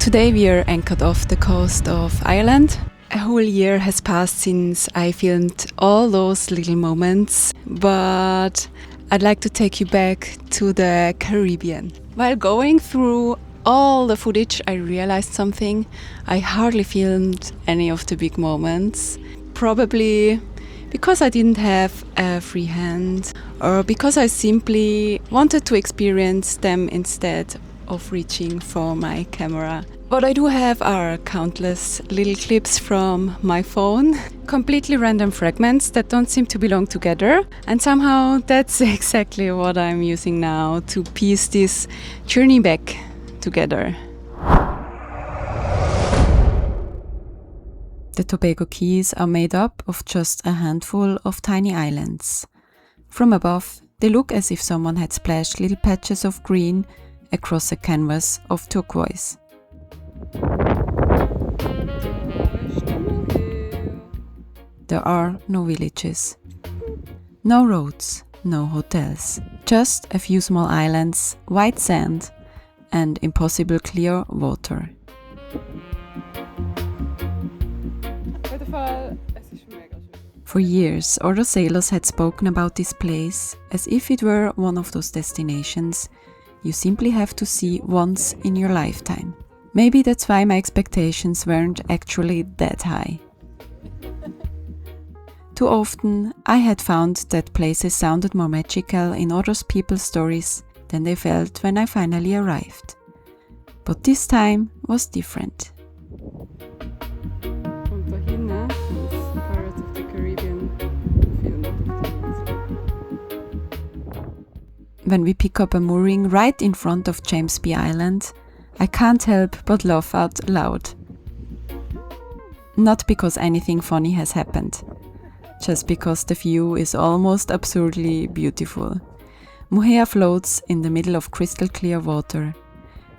Today we are anchored off the coast of Ireland. A whole year has passed since I filmed all those little moments, but I'd like to take you back to the Caribbean. While going through all the footage, I realized something. I hardly filmed any of the big moments. Probably because I didn't have a free hand, or because I simply wanted to experience them instead of reaching for my camera. What I do have are countless little clips from my phone, completely random fragments that don't seem to belong together, and somehow that's exactly what I'm using now to piece this journey back together. The Tobago Cays are made up of just a handful of tiny islands. From above, they look as if someone had splashed little patches of green across a canvas of turquoise. There are no villages, no roads, no hotels, just a few small islands, white sand and impossible clear water. For years, other sailors had spoken about this place as if it were one of those destinations you simply have to see once in your lifetime. Maybe that's why my expectations weren't actually that high. Too often, I had found that places sounded more magical in other people's stories than they felt when I finally arrived. But this time was different. When we pick up a mooring right in front of James B. Island, I can't help but laugh out loud. Not because anything funny has happened, just because the view is almost absurdly beautiful. Mohea floats in the middle of crystal clear water.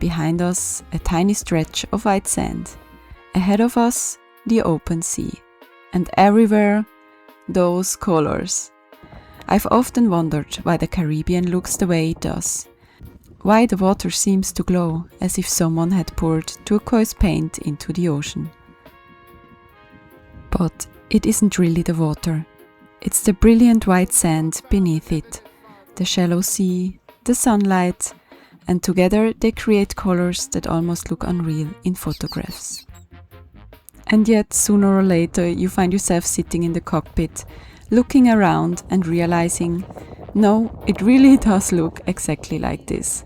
Behind us, a tiny stretch of white sand. Ahead of us, the open sea. And everywhere, those colors. I've often wondered why the Caribbean looks the way it does. Why the water seems to glow as if someone had poured turquoise paint into the ocean. But it isn't really the water. It's the brilliant white sand beneath it, the shallow sea, the sunlight, and together they create colors that almost look unreal in photographs. And yet, sooner or later, you find yourself sitting in the cockpit, looking around and realizing, no, it really does look exactly like this.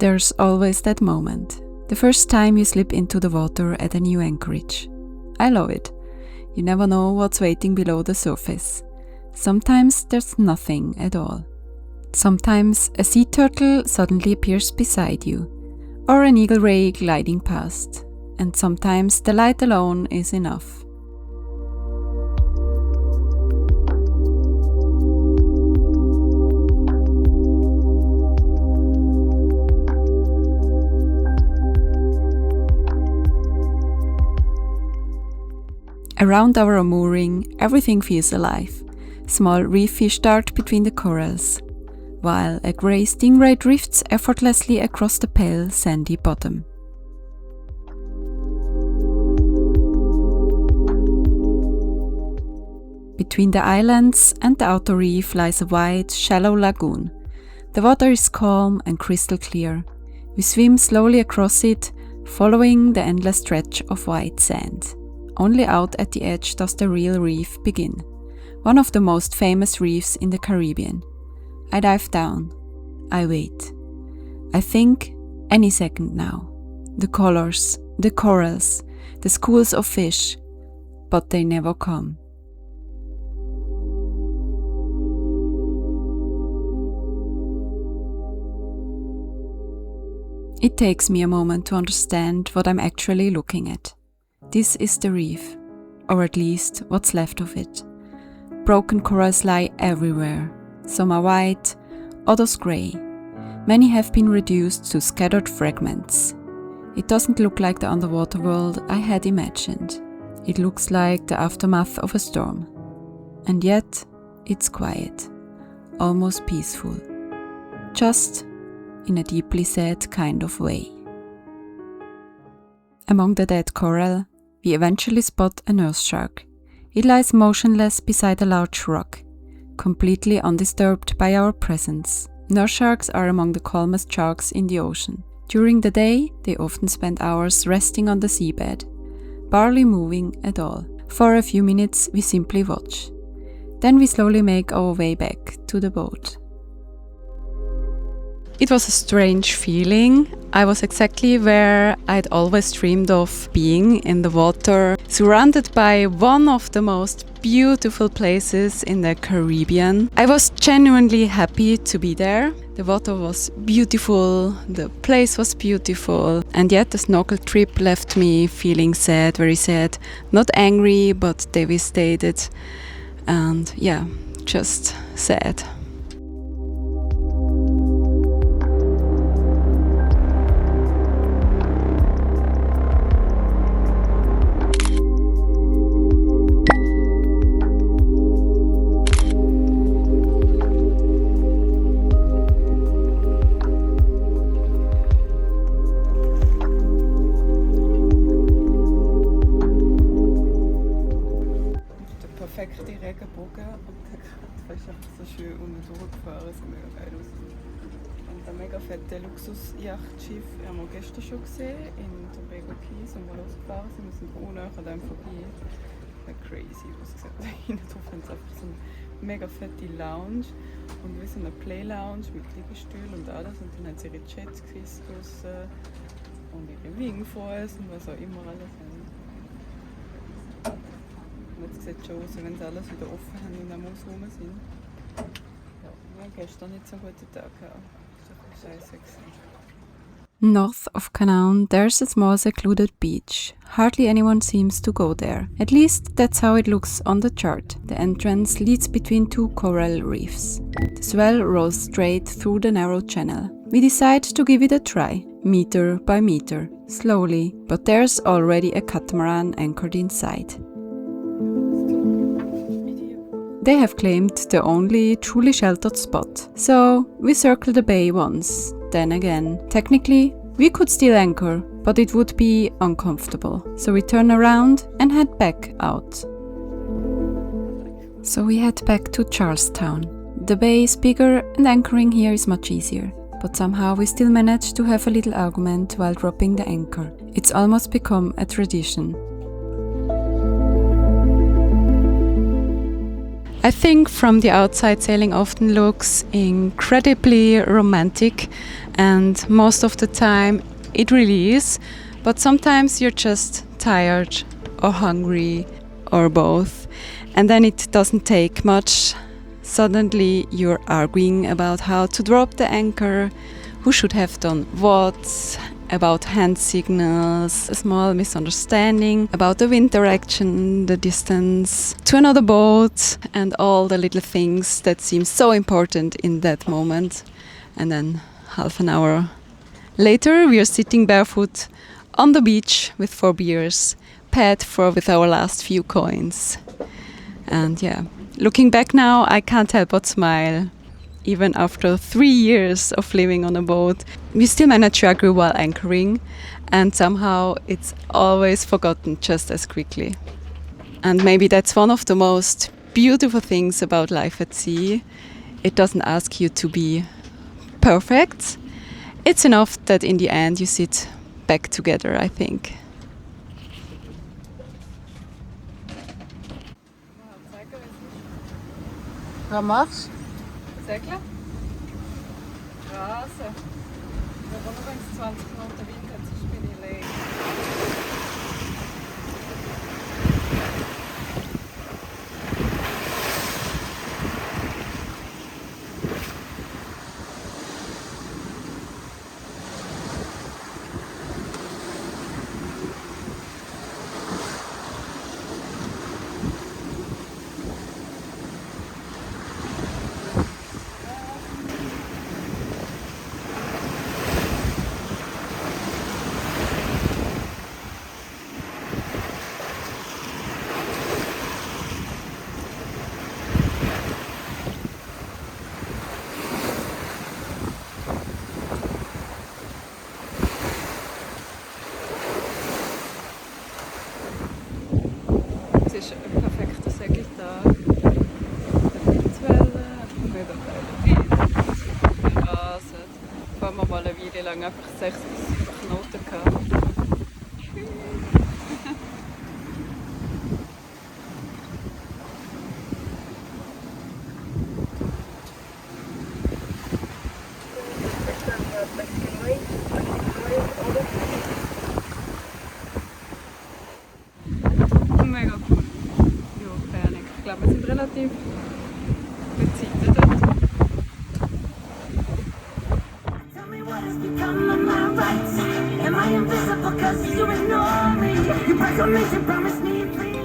There's always that moment, the first time you slip into the water at a new anchorage. I love it. You never know what's waiting below the surface. Sometimes there's nothing at all. Sometimes a sea turtle suddenly appears beside you, or an eagle ray gliding past, and sometimes the light alone is enough. Around our mooring, everything feels alive. Small reef fish dart between the corals, while a grey stingray drifts effortlessly across the pale, sandy bottom. Between the islands and the outer reef lies a wide, shallow lagoon. The water is calm and crystal clear. We swim slowly across it, following the endless stretch of white sand. Only out at the edge does the real reef begin, one of the most famous reefs in the Caribbean. I dive down. I wait. I think any second now. The colors, the corals, the schools of fish, but they never come. It takes me a moment to understand what I'm actually looking at. This is the reef, or at least what's left of it. Broken corals lie everywhere. Some are white, others grey. Many have been reduced to scattered fragments. It doesn't look like the underwater world I had imagined. It looks like the aftermath of a storm. And yet, it's quiet, almost peaceful. Just in a deeply sad kind of way. Among the dead coral, we eventually spot a nurse shark. It lies motionless beside a large rock, completely undisturbed by our presence. Nurse sharks are among the calmest sharks in the ocean. During the day, they often spend hours resting on the seabed, barely moving at all. For a few minutes, we simply watch. Then we slowly make our way back to the boat. It was a strange feeling. I was exactly where I'd always dreamed of being, in the water, surrounded by one of the most beautiful places in the Caribbean. I was genuinely happy to be there. The water was beautiful, the place was beautiful, and yet the snorkel trip left me feeling sad, very sad. Not angry, but devastated, and yeah, just sad. Perfekte Regenbogen und der Kraft ist einfach so schön unten durchgefahren, so mega geil aus. Und ein mega fette Luxus-Yachtschiff haben wir gestern schon gesehen, in Tobago Cays, wo wir losgefahren sind. Wir sind ohne an dem vorbei. Crazy ausgesehen. Da hinten drauf haben sie einfach so eine mega fette Lounge und wie so eine Play-Lounge mit Liegestühlen und alles. Und dann haben sie ihre Jetskis draussen und ihre Wingfoils und was auch immer alles haben. Jetzt sieht es schon aus, wenn sie alles wieder offen haben und am Ausräumen sind. Ja, wir haben gestern nicht so einen guten Tag gehabt. Das war scheiße. North of Canouan, there's a small secluded beach. Hardly anyone seems to go there. At least that's how it looks on the chart. The entrance leads between two coral reefs. The swell rolls straight through the narrow channel. We decide to give it a try, meter by meter, slowly, but there's already a catamaran anchored inside. They have claimed the only truly sheltered spot. So we circle the bay once, then again. Technically, we could still anchor, but it would be uncomfortable. So we turn around and head back out. So we head back to Charlestown. The bay is bigger and anchoring here is much easier. But somehow we still manage to have a little argument while dropping the anchor. It's almost become a tradition. I think from the outside sailing often looks incredibly romantic, and most of the time it really is, but sometimes you're just tired or hungry or both, and then it doesn't take much. Suddenly you're arguing about how to drop the anchor, who should have done what, about hand signals, a small misunderstanding about the wind direction, the distance to another boat, and all the little things that seem so important in that moment. And then half an hour later we are sitting barefoot on the beach with 4 beers, paid for with our last few coins. And yeah, looking back now, I can't help but smile. Even after 3 years of living on a boat, we still manage to agree while anchoring, and somehow it's always forgotten just as quickly. And maybe that's one of the most beautiful things about life at sea. It doesn't ask you to be perfect. It's enough that in the end you sit back together, I think. Was machst du? Segeln? Rasen. Wir wollen übrigens 20 Minuten Wind, sonst bin ich leer. lang einfach 6 bis 7 Knoten gehabt. Mega cool. Ja, Bernig. Ich glaube, wir sind relativ gute Zeiten dort. Tell me what has become of my rights. Am I invisible cause you ignore me? You promise me freedom.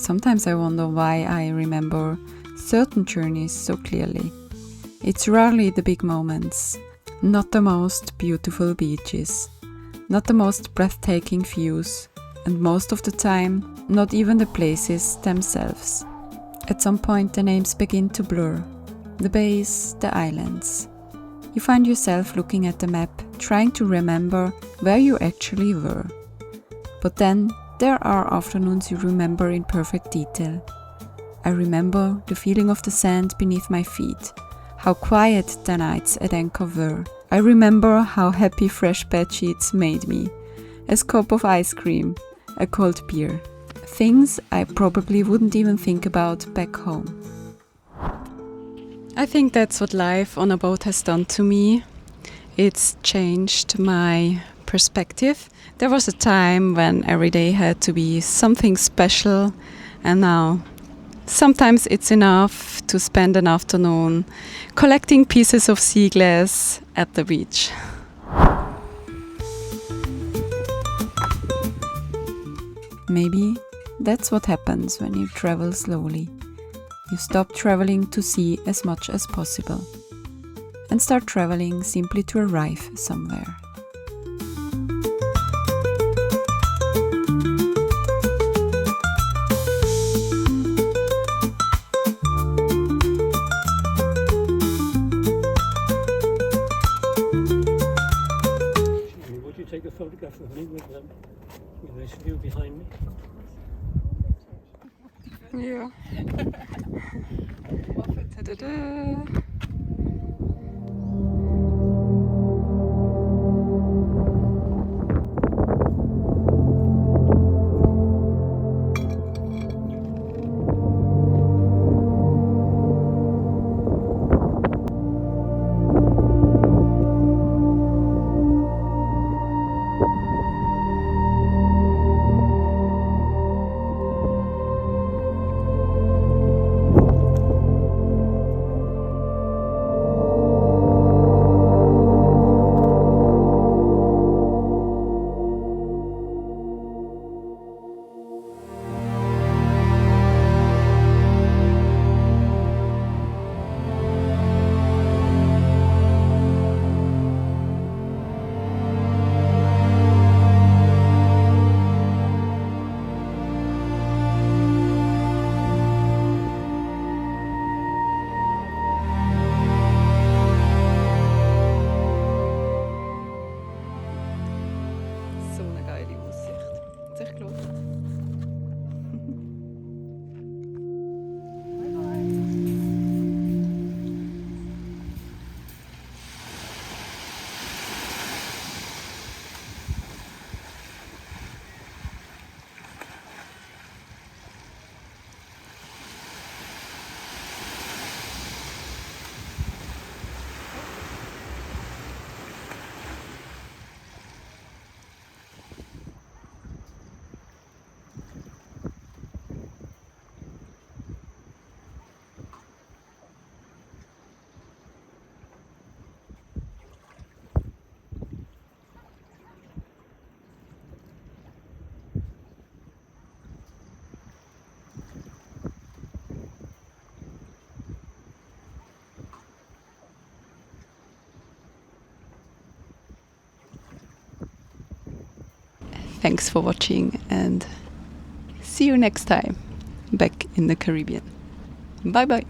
Sometimes I wonder why I remember certain journeys so clearly. It's rarely the big moments, not the most beautiful beaches, not the most breathtaking views, and most of the time, not even the places themselves. At some point the names begin to blur, the bays, the islands. You find yourself looking at the map, trying to remember where you actually were. But then there are afternoons you remember in perfect detail. I remember the feeling of the sand beneath my feet, how quiet the nights at anchor were. I remember how happy fresh bedsheets made me, a scoop of ice cream, a cold beer. Things I probably wouldn't even think about back home. I think that's what life on a boat has done to me. It's changed my perspective. There was a time when every day had to be something special, and now sometimes it's enough to spend an afternoon collecting pieces of sea glass at the beach. Maybe that's what happens when you travel slowly. You stop traveling to see as much as possible and start traveling simply to arrive somewhere. Would you take a photograph of me with this view behind me? Ja. Tada-da. Thanks for watching and see you next time back in the Caribbean. Bye bye.